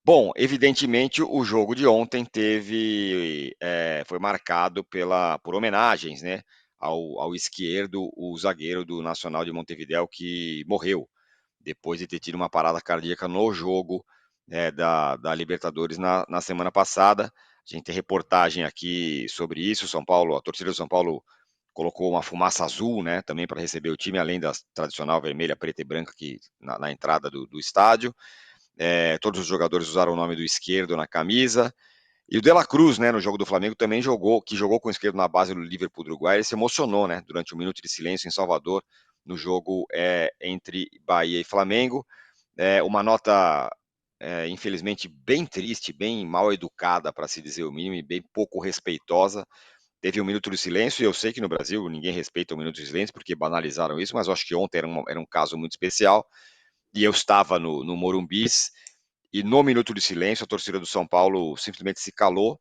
Bom, evidentemente o jogo de ontem foi marcado por homenagens, né, ao esquerdo, o zagueiro do Nacional de Montevidéu que morreu depois de ter tido uma parada cardíaca no jogo, da Libertadores na semana passada. A gente tem reportagem aqui sobre isso. A torcida do São Paulo colocou uma fumaça azul, né, também para receber o time, além da tradicional vermelha, preta e branca que na entrada do estádio. Todos os jogadores usaram o nome do esquerdo na camisa. E o De La Cruz, né, no jogo do Flamengo, também jogou com o esquerdo na base do Liverpool do Uruguai. Ele se emocionou, né, durante um minuto de silêncio em Salvador, no jogo entre Bahia e Flamengo. Uma nota, infelizmente, bem triste, bem mal educada, para se dizer o mínimo, e bem pouco respeitosa. Teve um minuto de silêncio, e eu sei que no Brasil ninguém respeita o minuto de silêncio, porque banalizaram isso, mas eu acho que ontem era um caso muito especial. E eu estava no Morumbis, e no minuto de silêncio a torcida do São Paulo simplesmente se calou,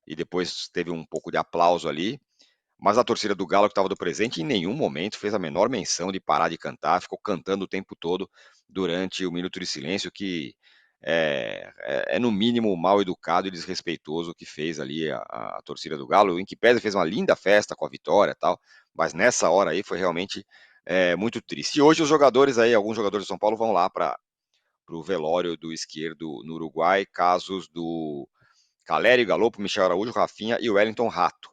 e depois teve um pouco de aplauso ali, mas a torcida do Galo, que estava do presente, em nenhum momento fez a menor menção de parar de cantar, ficou cantando o tempo todo durante o minuto de silêncio, que é no mínimo mal educado e desrespeitoso que fez ali a torcida do Galo, em que pese fez uma linda festa com a vitória e tal, mas nessa hora aí foi realmente muito triste. E hoje alguns jogadores do São Paulo vão lá para o velório do esquerdo no Uruguai, casos do Calério Galopo, Michel Araújo, Rafinha e Wellington Rato.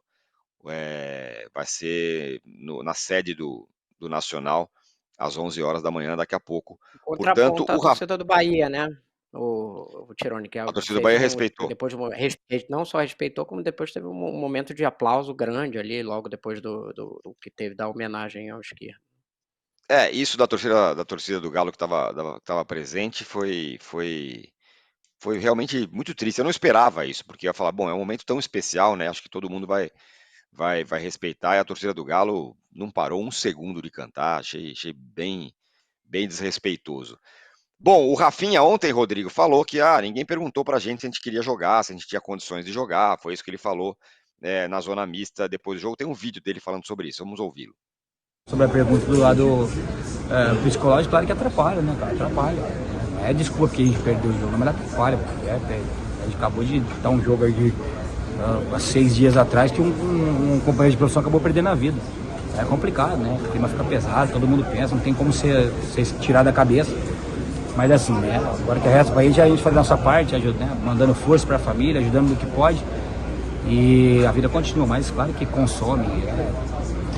Vai ser na sede do Nacional, às 11 horas da manhã, daqui a pouco. Portanto, Contraponto à torcida do Bahia, né? O Tirone, que a torcida do fez Bahia respeitou. depois não só respeitou, como depois teve um momento de aplauso grande ali, logo depois do que teve da homenagem ao esquerdo. Isso da torcida do Galo que estava presente foi realmente muito triste. Eu não esperava isso, porque eu ia falar, bom, é um momento tão especial, né? Acho que todo mundo vai respeitar. E a torcida do Galo não parou um segundo de cantar. Achei bem, bem desrespeitoso. Bom, o Rafinha ontem, Rodrigo, falou que ninguém perguntou pra gente se a gente queria jogar, se a gente tinha condições de jogar. Foi isso que ele falou na zona mista depois do jogo. Tem um vídeo dele falando sobre isso. Vamos ouvi-lo. Sobre a pergunta do lado psicológico, claro que atrapalha, né, cara? Atrapalha. Não é desculpa que a gente perdeu o jogo, mas atrapalha, porque a gente acabou de dar um jogo aí há 6 dias atrás que um companheiro de profissão acabou perdendo a vida. É complicado, né? O clima fica pesado, todo mundo pensa, não tem como você tirar da cabeça. Mas assim, né? Agora que resta pra gente, a gente faz a nossa parte, né? Mandando força pra família, ajudando no que pode. E a vida continua, mas claro que consome.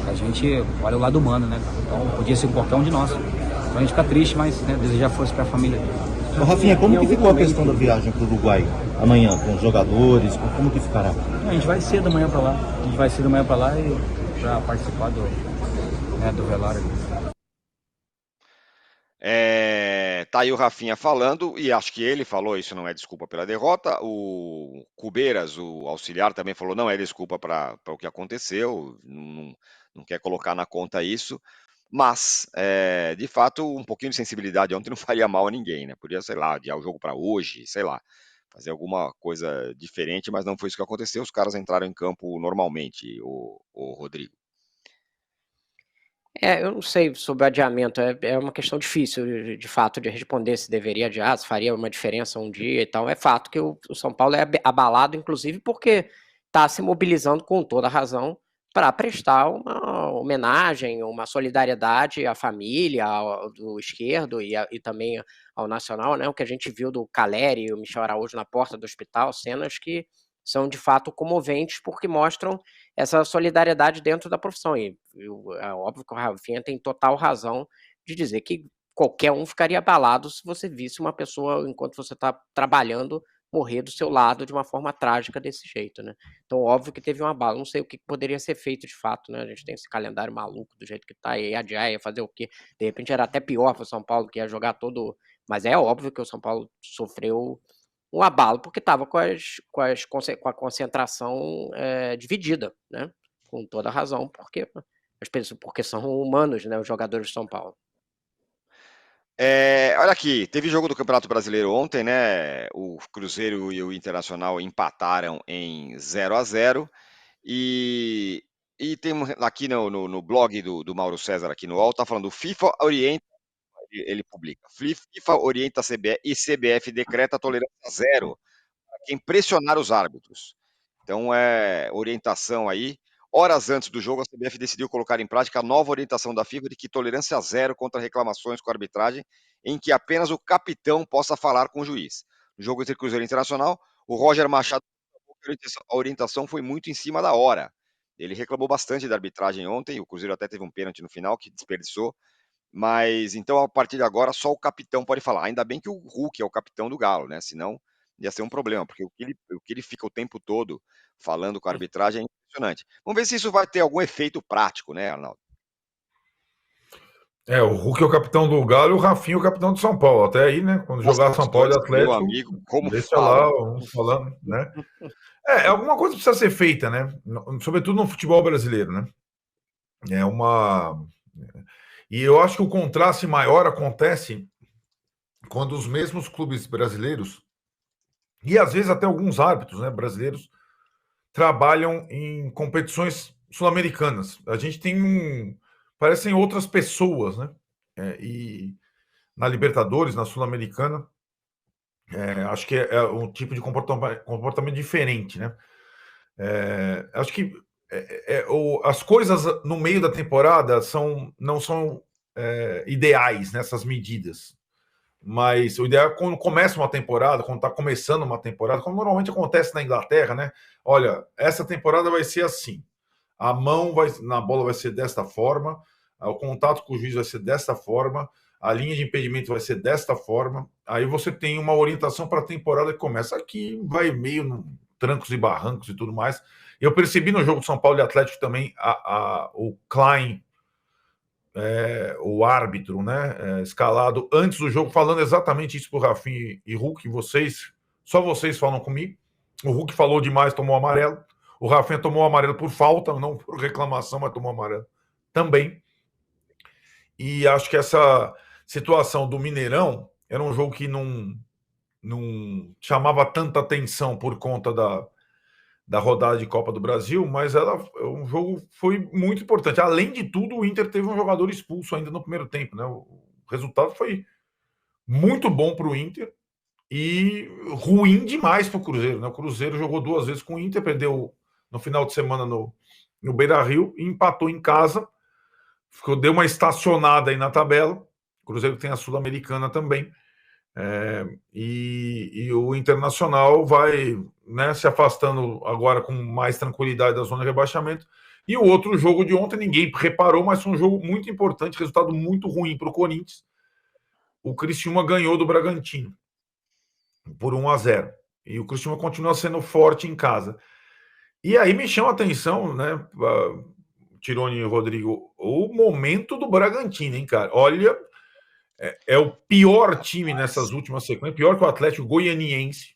A gente olha o lado humano, né? Então podia ser qualquer um de nós. Então a gente fica triste, mas né, desejar força pra família. Ô, Rafinha, como que ficou a questão da viagem para o Uruguai amanhã, com os jogadores? Como que ficará? A gente vai cedo amanhã pra lá. A gente vai cedo amanhã pra lá e pra participar do velório. Tá aí o Rafinha falando, e acho que ele falou, isso não é desculpa pela derrota. O Cubeiras, o auxiliar, também falou, não é desculpa para o que aconteceu, não quer colocar na conta isso. Mas, de fato, um pouquinho de sensibilidade ontem não faria mal a ninguém, né? Podia, sei lá, adiar o jogo para hoje, sei lá, fazer alguma coisa diferente, mas não foi isso que aconteceu. Os caras entraram em campo normalmente, o Rodrigo. Eu não sei sobre o adiamento, é uma questão difícil de fato de responder se deveria adiar, se faria uma diferença um dia e tal. É fato que o São Paulo é abalado, inclusive porque está se mobilizando com toda razão para prestar uma homenagem, uma solidariedade à família, do esquerdo e também ao Nacional, né? O que a gente viu do Caleri e o Michel Araújo na porta do hospital, cenas que são de fato comoventes porque mostram essa solidariedade dentro da profissão. E é óbvio que o Rafinha tem total razão de dizer que qualquer um ficaria abalado se você visse uma pessoa, enquanto você está trabalhando, morrer do seu lado de uma forma trágica desse jeito, né? Então, óbvio que teve um abalo. Não sei o que poderia ser feito de fato, né? A gente tem esse calendário maluco do jeito que tá, e adiar, ia fazer o quê? De repente era até pior para o São Paulo, que ia jogar todo. Mas é óbvio que o São Paulo sofreu um abalo, porque estava com a concentração dividida, né? Com toda razão, porque são humanos, né? Os jogadores de São Paulo. Olha aqui, teve jogo do Campeonato Brasileiro ontem, né? O Cruzeiro e o Internacional empataram em 0-0 e tem aqui no blog do Mauro César aqui no UOL, tá falando: o FIFA orienta ele publica. FIFA orienta a CBF e CBF decreta tolerância zero para quem pressionar os árbitros. Então, orientação aí. Horas antes do jogo, a CBF decidiu colocar em prática a nova orientação da FIFA de que tolerância zero contra reclamações com a arbitragem, em que apenas o capitão possa falar com o juiz. No jogo entre Cruzeiro e Internacional, o Roger Machado, a orientação foi muito em cima da hora. Ele reclamou bastante da arbitragem ontem, o Cruzeiro até teve um pênalti no final que desperdiçou, mas então a partir de agora só o capitão pode falar. Ainda bem que o Hulk é o capitão do Galo, né? Senão ia ser um problema, porque o que ele fica o tempo todo falando com a arbitragem é impressionante. Vamos ver se isso vai ter algum efeito prático, né, Arnaldo? O Hulk é o capitão do Galo e o Rafinha é o capitão do São Paulo. Até aí, né? Quando Nossa, jogar São Paulo e meu Atlético, amigo, como deixa falam. lá, uns falando, né? Alguma coisa precisa ser feita, né? Sobretudo no futebol brasileiro, né? E eu acho que o contraste maior acontece quando os mesmos clubes brasileiros, e às vezes até alguns árbitros, né, brasileiros, trabalham em competições sul-americanas. A gente tem parecem outras pessoas, né? E na Libertadores, na Sul-Americana, acho que é um tipo de comportamento diferente, né? Acho que as coisas no meio da temporada não são ideais nessas medidas. Mas o ideal é quando começa uma temporada, quando está começando uma temporada, como normalmente acontece na Inglaterra, né? Olha, essa temporada vai ser assim. A mão na bola vai ser desta forma, o contato com o juiz vai ser desta forma, a linha de impedimento vai ser desta forma. Aí você tem uma orientação para a temporada que começa aqui, vai meio no trancos e barrancos e tudo mais. Eu percebi no jogo de São Paulo e Atlético também o Klein, o árbitro, né, escalado antes do jogo, falando exatamente isso para o Rafinha e Hulk. Só vocês falam comigo. O Hulk falou demais, tomou amarelo. O Rafinha tomou amarelo por falta, não por reclamação, mas tomou amarelo também. E acho que essa situação do Mineirão era um jogo que não chamava tanta atenção por conta da rodada de Copa do Brasil, mas um jogo foi muito importante. Além de tudo, o Inter teve um jogador expulso ainda no primeiro tempo, né? O resultado foi muito bom para o Inter e ruim demais para o Cruzeiro, né? O Cruzeiro jogou 2 vezes com o Inter, perdeu no final de semana no Beira-Rio e empatou em casa. Deu uma estacionada aí na tabela. O Cruzeiro tem a Sul-Americana também. E o Internacional vai, né, se afastando agora com mais tranquilidade da zona de rebaixamento. E o outro jogo de ontem, ninguém reparou, mas foi um jogo muito importante, resultado muito ruim para o Corinthians. O Criciúma ganhou do Bragantino por 1-0. E o Criciúma continua sendo forte em casa. E aí me chama a atenção, né, Tironi e Rodrigo, o momento do Bragantino, hein, cara? Olha, é o pior time nessas últimas sequências, pior que o Atlético Goianiense.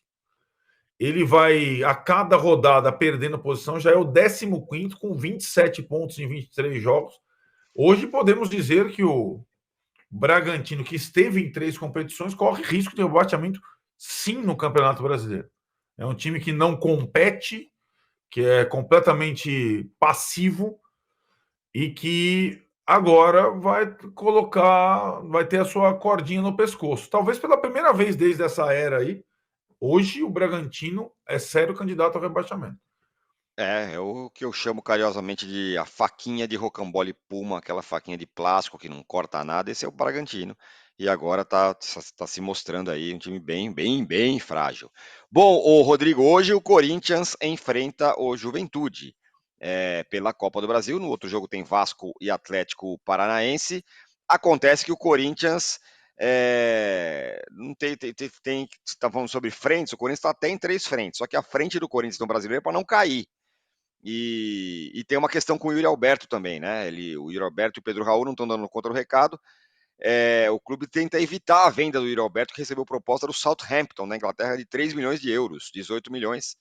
Ele vai, a cada rodada, perdendo posição, já é o 15º com 27 pontos em 23 jogos. Hoje podemos dizer que o Bragantino, que esteve em 3 competições, corre risco de rebaixamento, sim, no Campeonato Brasileiro. É um time que não compete, que é completamente passivo e que agora vai ter a sua cordinha no pescoço. Talvez pela primeira vez desde essa era aí, hoje o Bragantino é sério candidato ao rebaixamento. É o que eu chamo carinhosamente de a faquinha de rocambole Puma, aquela faquinha de plástico que não corta nada. Esse é o Bragantino. E agora tá se mostrando aí um time bem, bem, bem frágil. Bom, o Rodrigo, hoje o Corinthians enfrenta o Juventude pela Copa do Brasil. No outro jogo tem Vasco e Atlético Paranaense. Acontece que o Corinthians não tá falando sobre frentes, o Corinthians está até em 3 frentes, só que a frente do Corinthians no Brasileiro é para não cair. E tem uma questão com o Yuri Alberto também, né? O Yuri Alberto e o Pedro Raul não estão dando conta do recado. O clube tenta evitar a venda do Yuri Alberto, que recebeu proposta do Southampton, na Inglaterra, de 3 milhões de euros, 18 milhões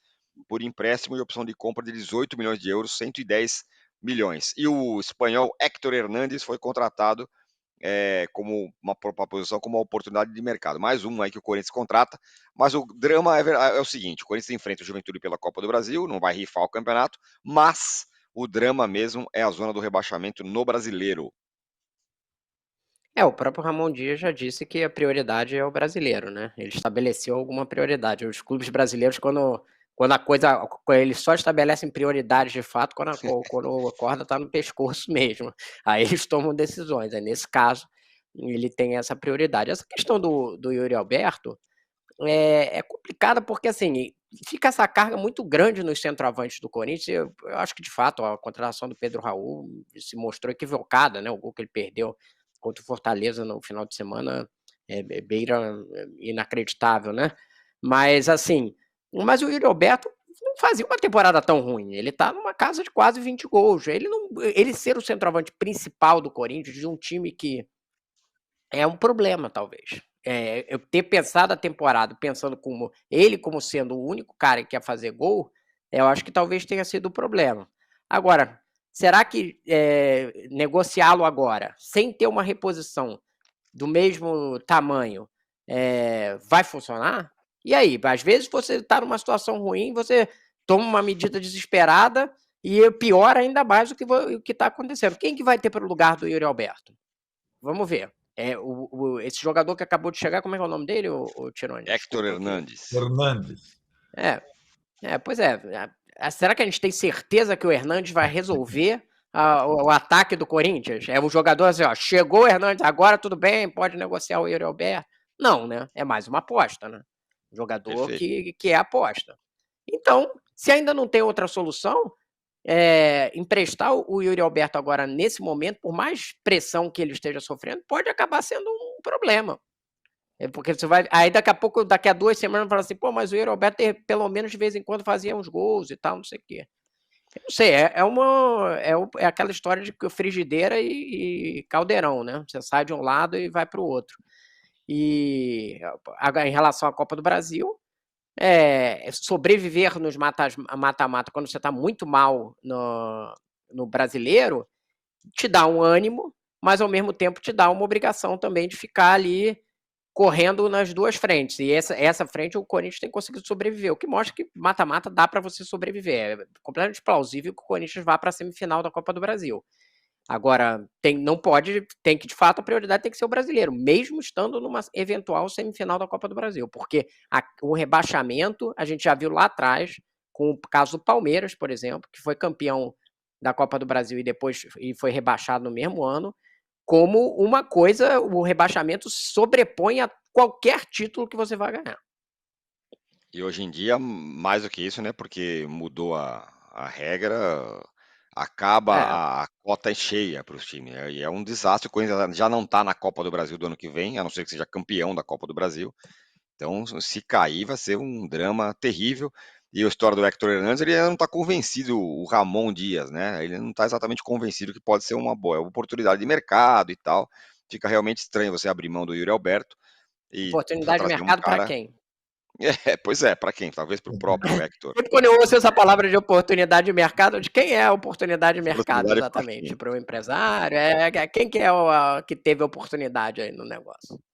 por empréstimo e opção de compra de 18 milhões de euros, 110 milhões. E o espanhol Héctor Hernández foi contratado como uma posição, como uma oportunidade de mercado. Mais um aí que o Corinthians contrata, mas o drama é o seguinte: o Corinthians enfrenta o Juventude pela Copa do Brasil, não vai rifar o campeonato, mas o drama mesmo é a zona do rebaixamento no Brasileiro. O próprio Ramon Dias já disse que a prioridade é o brasileiro, né? Ele estabeleceu alguma prioridade. Os clubes brasileiros, quando a coisa. Eles só estabelecem prioridades de fato quando a corda está no pescoço mesmo. Aí eles tomam decisões. Aí, nesse caso, ele tem essa prioridade. Essa questão do Yuri Alberto é complicada porque, assim, fica essa carga muito grande nos centroavantes do Corinthians. Eu acho que, de fato, a contratação do Pedro Raul se mostrou equivocada, né? O gol que ele perdeu contra o Fortaleza no final de semana beira inacreditável, né? Mas, assim, mas o Yuri Alberto não fazia uma temporada tão ruim. Ele tá numa casa de quase 20 gols. Ele ser o centroavante principal do Corinthians, de um time que é um problema, talvez. Eu ter pensado a temporada, pensando como sendo o único cara que quer fazer gol, eu acho que talvez tenha sido o problema. Agora, será que negociá-lo agora, sem ter uma reposição do mesmo tamanho, vai funcionar? E aí? Às vezes você está numa situação ruim, você toma uma medida desesperada e piora ainda mais o que está acontecendo. Quem que vai ter para o lugar do Yuri Alberto? Vamos ver. Esse jogador que acabou de chegar, como é que é o nome dele, o Tironi? Héctor Hernandes. Hernandes. Pois é. Será que a gente tem certeza que o Hernandes vai resolver o ataque do Corinthians? É o jogador assim, ó, chegou o Hernandes, agora tudo bem, pode negociar o Yuri Alberto? Não, né? É mais uma aposta, né? Jogador que é aposta. Então, se ainda não tem outra solução, emprestar o Yuri Alberto agora, nesse momento, por mais pressão que ele esteja sofrendo, pode acabar sendo um problema. Porque você vai. Aí daqui a pouco, daqui a 2 semanas, fala assim, pô, mas o Yuri Alberto pelo menos de vez em quando fazia uns gols e tal, não sei o quê. Eu não sei, é aquela história de frigideira e caldeirão, né? Você sai de um lado e vai para o outro. E em relação à Copa do Brasil, sobreviver nos mata-mata quando você está muito mal no brasileiro, te dá um ânimo, mas ao mesmo tempo te dá uma obrigação também de ficar ali correndo nas duas frentes. E essa frente o Corinthians tem conseguido sobreviver, o que mostra que mata-mata dá para você sobreviver. É completamente plausível que o Corinthians vá para a semifinal da Copa do Brasil. Agora, tem que, de fato, a prioridade tem que ser o brasileiro, mesmo estando numa eventual semifinal da Copa do Brasil, porque o rebaixamento, a gente já viu lá atrás, com o caso do Palmeiras, por exemplo, que foi campeão da Copa do Brasil e foi rebaixado no mesmo ano, como uma coisa, o rebaixamento sobrepõe a qualquer título que você vai ganhar. E hoje em dia, mais do que isso, né? Porque mudou a regra, acaba a cota cheia para os times. E é um desastre. O Corinthians já não está na Copa do Brasil do ano que vem, a não ser que seja campeão da Copa do Brasil. Então, se cair, vai ser um drama terrível. E a história do Héctor Hernandes, ele não está convencido, o Ramon Dias, né? Ele não está exatamente convencido que pode ser uma boa oportunidade de mercado e tal. Fica realmente estranho você abrir mão do Yuri Alberto e oportunidade de trazer um mercado para cara. quem? Pois é, para quem? Talvez para o próprio Héctor. Sempre quando eu ouço essa palavra de oportunidade de mercado, de quem é a oportunidade de mercado exatamente? Para o empresário? Quem que é que teve a oportunidade aí no negócio?